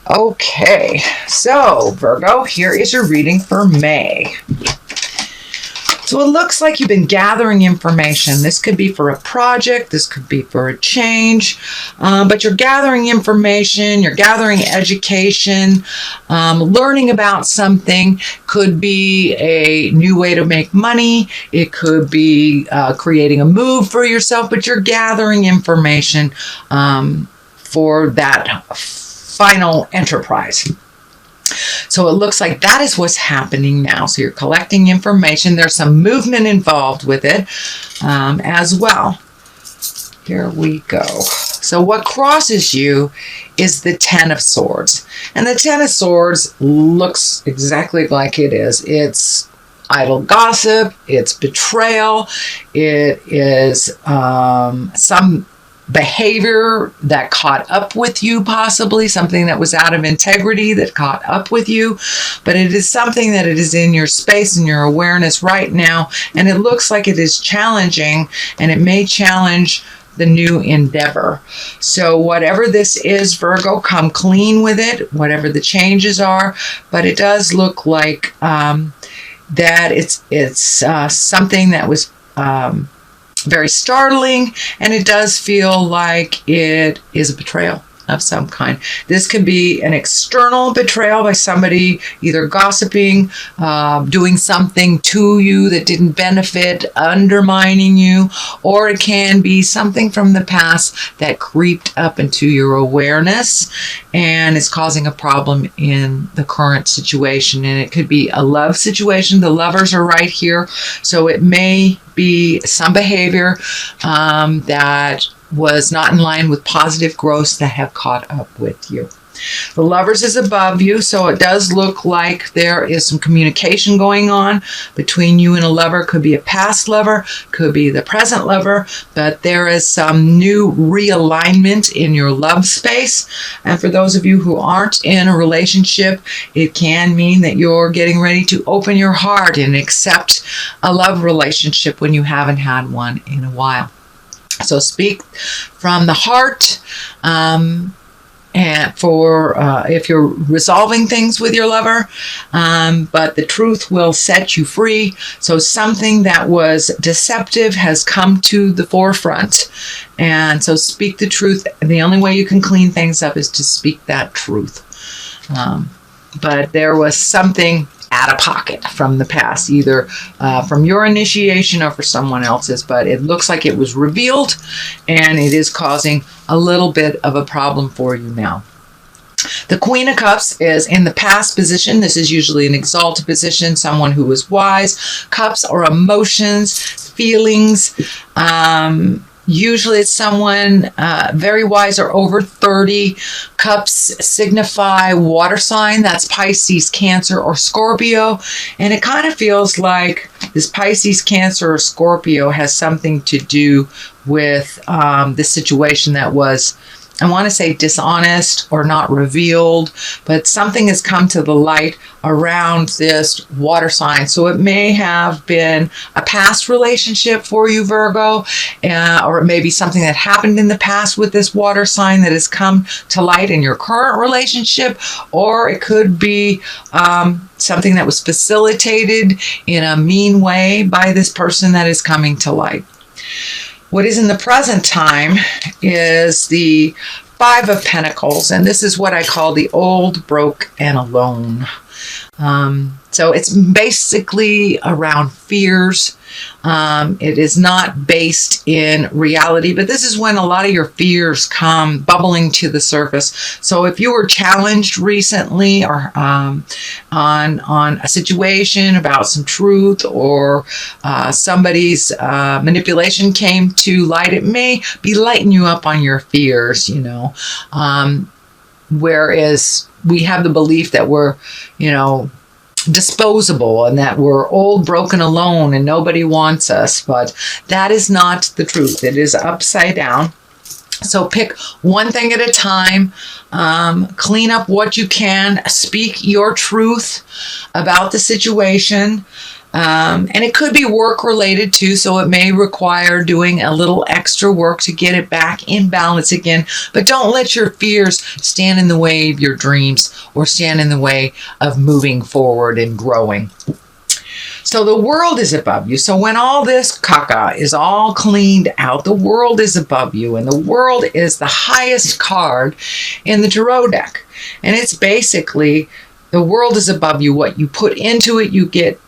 Okay, so Virgo, here is your reading for May. So it looks like you've been gathering information. This could be for a project, this could be for a change, but you're gathering information, you're gathering education, learning about something. Could be a new way to make money, it could be creating a move for yourself, but you're gathering information for that final enterprise. So it looks like that is what's happening now. So you're collecting information. There's some movement involved with it as well. Here we go. So what crosses you is the Ten of Swords. And the Ten of Swords looks exactly like it is. It's idle gossip. It's betrayal. It is some behavior that caught up with you, possibly something that was out of integrity that caught up with you, but it is something that it is in your space and your awareness right now, and it looks like it is challenging, and it may challenge the new endeavor. So whatever this is, Virgo, come clean with it, whatever the changes are, but it does look like that it's something that was very startling, and it does feel like it is a betrayal of some kind. This could be an external betrayal by somebody either gossiping, doing something to you that didn't benefit, undermining you, or it can be something from the past that creeped up into your awareness and is causing a problem in the current situation. And it could be a love situation. The lovers are right here. So it may be some behavior that was not in line with positive growths that have caught up with you. The Lovers is above you, so it does look like there is some communication going on between you and a lover. Could be a past lover, could be the present lover, but there is some new realignment in your love space. And for those of you who aren't in a relationship, it can mean that you're getting ready to open your heart and accept a love relationship when you haven't had one in a while. So speak from the heart, and for if you're resolving things with your lover, but the truth will set you free. So something that was deceptive has come to the forefront, and so speak the truth. The only way you can clean things up is to speak that truth. But there was something out of pocket from the past, either from your initiation or for someone else's, but it looks like it was revealed, and it is causing a little bit of a problem for you now. The Queen of Cups is in the past position. This is usually an exalted position, someone who is wise. Cups are emotions, feelings. Usually it's someone very wise or over 30. Cups signify water sign. That's Pisces, Cancer, or Scorpio. And it kind of feels like this Pisces, Cancer, or Scorpio has something to do with this situation that was, I want to say, dishonest or not revealed, but something has come to the light around this water sign. So it may have been a past relationship for you, Virgo, or it may be something that happened in the past with this water sign that has come to light in your current relationship, or it could be something that was facilitated in a mean way by this person that is coming to light. What is in the present time is the Five of Pentacles, and this is what I call the old, broke, and alone. So it's basically around fears. It is not based in reality, but this is when a lot of your fears come bubbling to the surface. So if you were challenged recently or on a situation about some truth, or somebody's manipulation came to light, it may be lighting you up on your fears, you know. Whereas we have the belief that we're, you know, disposable and that we're old, broken, alone, and nobody wants us. But that is not the truth. It is upside down. So pick one thing at a time, clean up what you can, speak your truth about the situation, And it could be work related too, so it may require doing a little extra work to get it back in balance again. But don't let your fears stand in the way of your dreams or stand in the way of moving forward and growing. So the world is above you. So when all this caca is all cleaned out, the world is above you. And the world is the highest card in the tarot deck. And it's basically, the world is above you. What you put into it, you get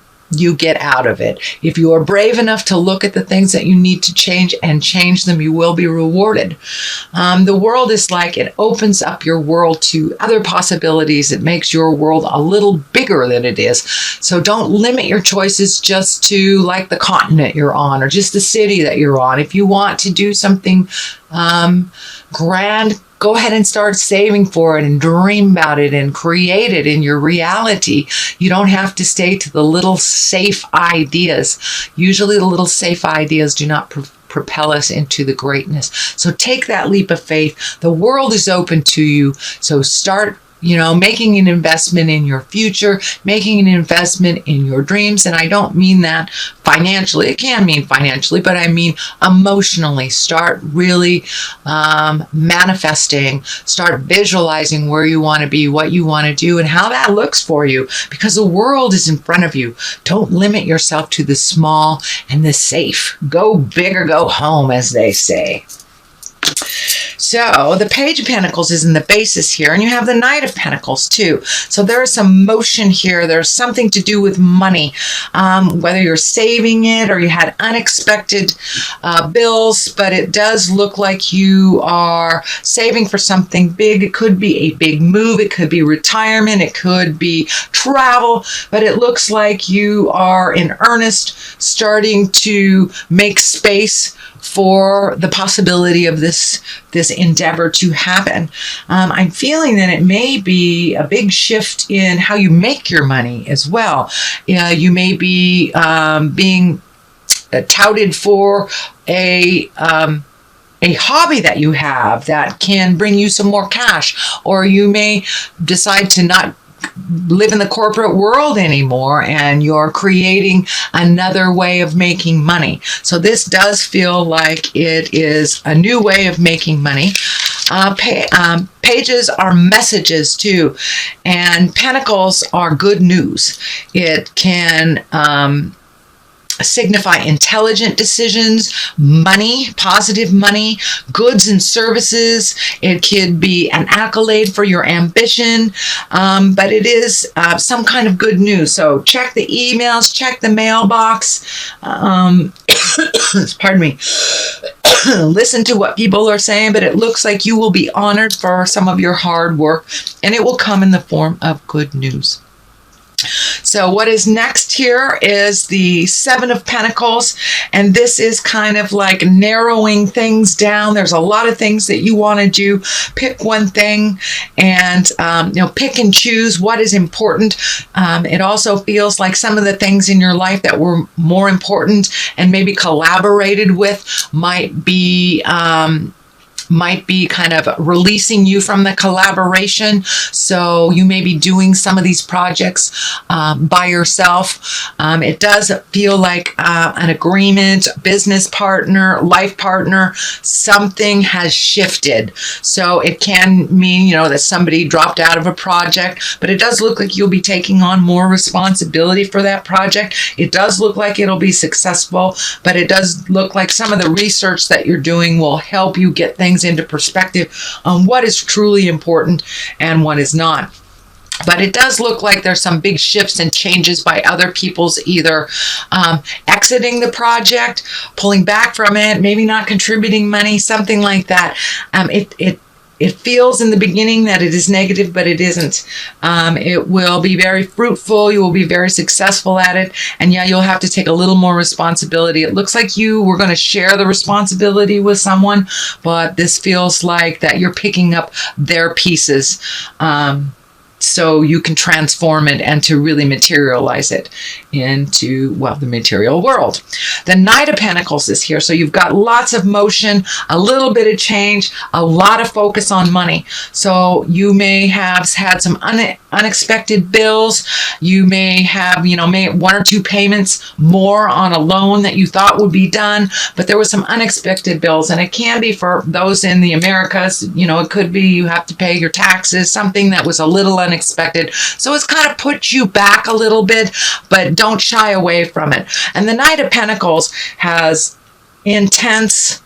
out of it. If you are brave enough to look at the things that you need to change and change them, you will be rewarded. The world is like, it opens up your world to other possibilities. It makes your world a little bigger than it is. So don't limit your choices just to like the continent you're on or just the city that you're on. If you want to do something grand, go ahead and start saving for it and dream about it and create it in your reality. You don't have to stay to the little safe ideas. Usually the little safe ideas do not propel us into the greatness. So take that leap of faith. The world is open to you. So start making an investment in your future, making an investment in your dreams. And I don't mean that financially. It can mean financially, but I mean emotionally. Start really manifesting, start visualizing where you want to be, what you want to do, and how that looks for you, because the world is in front of you. Don't limit yourself to the small and the safe. Go big or go home, as they say. So the Page of Pentacles is in the basis here, and you have the Knight of Pentacles too. So there is some motion here. There's something to do with money, whether you're saving it or you had unexpected bills, but it does look like you are saving for something big. It could be a big move. It could be retirement. It could be travel, but it looks like you are in earnest starting to make space for the possibility of this endeavor to happen. I'm feeling that it may be a big shift in how you make your money as well. You may be being touted for a hobby that you have that can bring you some more cash, or you may decide to not live in the corporate world anymore, and you're creating another way of making money. So this does feel like it is a new way of making money. Pages are messages too, and pentacles are good news. It can signify intelligent decisions, money, positive money, goods and services. It could be an accolade for your ambition, but it is some kind of good news. So check the emails, check the mailbox. Pardon me. Listen to what people are saying, but it looks like you will be honored for some of your hard work, and it will come in the form of good news. So what is next here is the Seven of Pentacles, and this is kind of like narrowing things down. There's a lot of things that you want to do. Pick one thing and pick and choose what is important. It also feels like some of the things in your life that were more important and maybe collaborated with might be kind of releasing you from the collaboration. So you may be doing some of these projects by yourself. It does feel like an agreement, business partner, life partner, something has shifted. So it can mean, that somebody dropped out of a project, but it does look like you'll be taking on more responsibility for that project. It does look like it'll be successful, but it does look like some of the research that you're doing will help you get things into perspective on what is truly important and what is not. But it does look like there's some big shifts and changes by other people's either exiting the project, pulling back from it, maybe not contributing money, something like that. It feels in the beginning that it is negative, but it isn't. It will be very fruitful. You will be very successful at it. And yeah, you'll have to take a little more responsibility. It looks like you were going to share the responsibility with someone, but this feels like that you're picking up their pieces. so you can transform it and to really materialize it into, well, the material world. The Knight of Pentacles is here. So you've got lots of motion, a little bit of change, a lot of focus on money. So you may have had some unexpected bills. You may have, one or two payments more on a loan that you thought would be done, but there was some unexpected bills. And it can be for those in the Americas, it could be you have to pay your taxes, something that was a little unexpected. So it's kind of put you back a little bit, but don't shy away from it. And the Knight of Pentacles has intense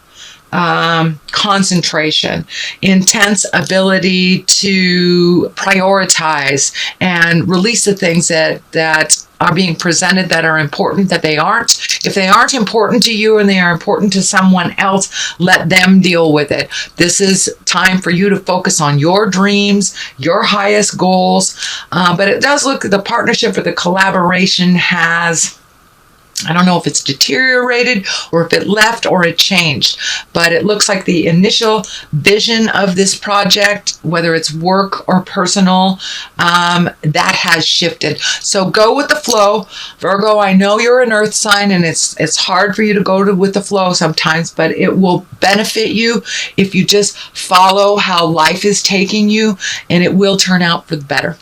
concentration, intense ability to prioritize and release the things that are being presented that are important, that they aren't. If they aren't important to you and they are important to someone else, let them deal with it. This is time for you to focus on your dreams, your highest goals. But it does look, the partnership or the collaboration has, I don't know if it's deteriorated or if it left or it changed, but it looks like the initial vision of this project, whether it's work or personal, that has shifted. So go with the flow. Virgo, I know you're an earth sign and it's hard for you to go with the flow sometimes, but it will benefit you if you just follow how life is taking you, and it will turn out for the better.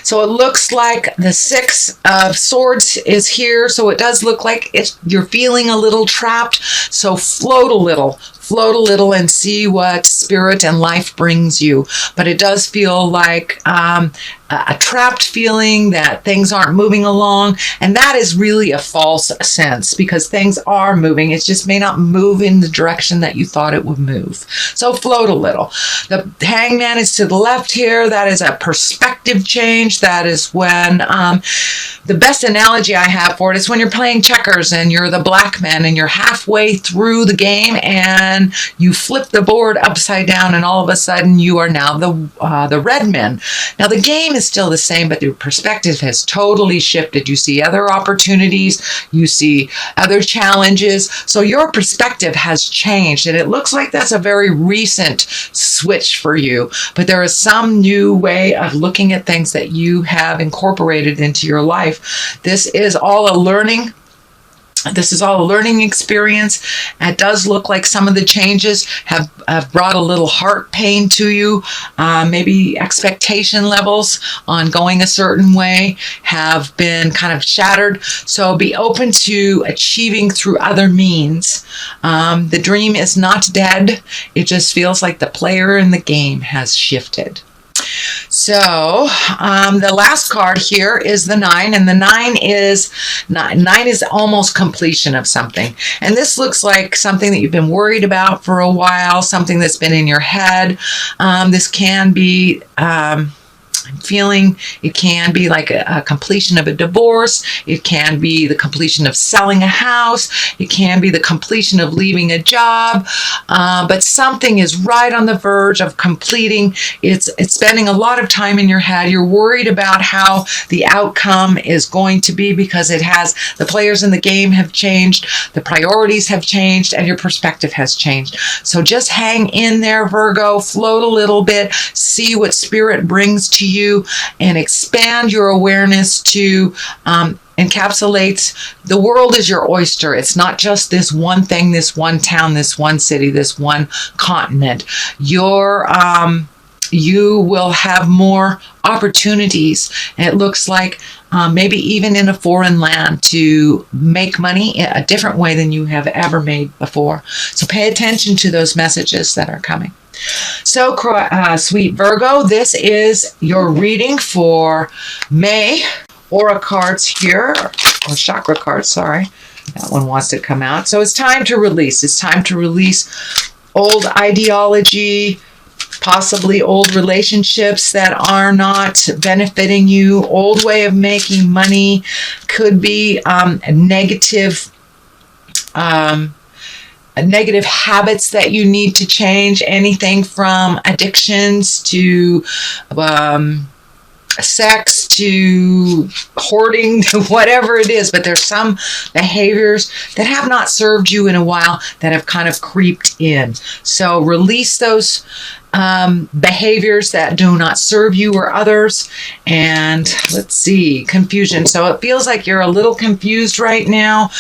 So it looks like the Six of Swords is here. So it does look like you're feeling a little trapped. So float a little and see what spirit and life brings you. But it does feel like a trapped feeling that things aren't moving along. And that is really a false sense, because things are moving. It just may not move in the direction that you thought it would move. So float a little. The Hangman is to the left here. That is a perspective change. That is when the best analogy I have for it is when you're playing checkers and you're the black man and you're halfway through the game and you flip the board upside down and all of a sudden you are now the red man. Now the game is still the same, but the perspective has totally shifted. You see other opportunities, you see other challenges. So your perspective has changed, and it looks like that's a very recent switch for you. But there is some new way of looking at things that you have incorporated into your life. This is all a learning experience. It does look like some of the changes have brought a little heart pain to you. Maybe expectation levels on going a certain way have been kind of shattered. So be open to achieving through other means. The dream is not dead. It just feels like the player in the game has shifted. So the last card here is the 9, and the 9 is almost completion of something. And this looks like something that you've been worried about for a while, something that's been in your head. This can be I'm feeling it can be like a completion of a divorce. It can be the completion of selling a house. It can be the completion of leaving a job. But something is right on the verge of completing. It's spending a lot of time in your head. You're worried about how the outcome is going to be because the players in the game have changed, the priorities have changed, and your perspective has changed. So just hang in there, Virgo, float a little bit, see what spirit brings to you, and expand your awareness to encapsulates the world is your oyster. It's not just this one thing, this one town, this one city, this one continent. You will have more opportunities. And it looks like maybe even in a foreign land to make money a different way than you have ever made before. So pay attention to those messages that are coming. So, sweet Virgo, this is your reading for May. Aura cards here, or chakra cards, sorry. That one wants to come out. So it's time to release. It's time to release old ideology, possibly old relationships that are not benefiting you, old way of making money, could be negative habits that you need to change, anything from addictions to sex to hoarding to whatever it is. But there's some behaviors that have not served you in a while that have kind of creeped in. So release those behaviors that do not serve you or others. And let's see, confusion. So it feels like you're a little confused right now.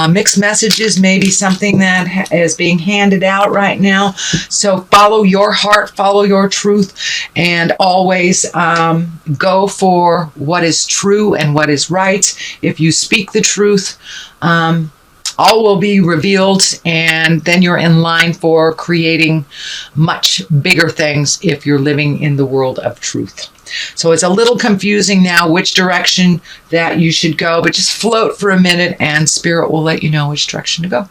Mixed messages may be something that is being handed out right now. So follow your heart, follow your truth, and always go for what is true and what is right. If you speak the truth, all will be revealed, and then you're in line for creating much bigger things if you're living in the world of truth. So it's a little confusing now which direction that you should go, but just float for a minute and Spirit will let you know which direction to go.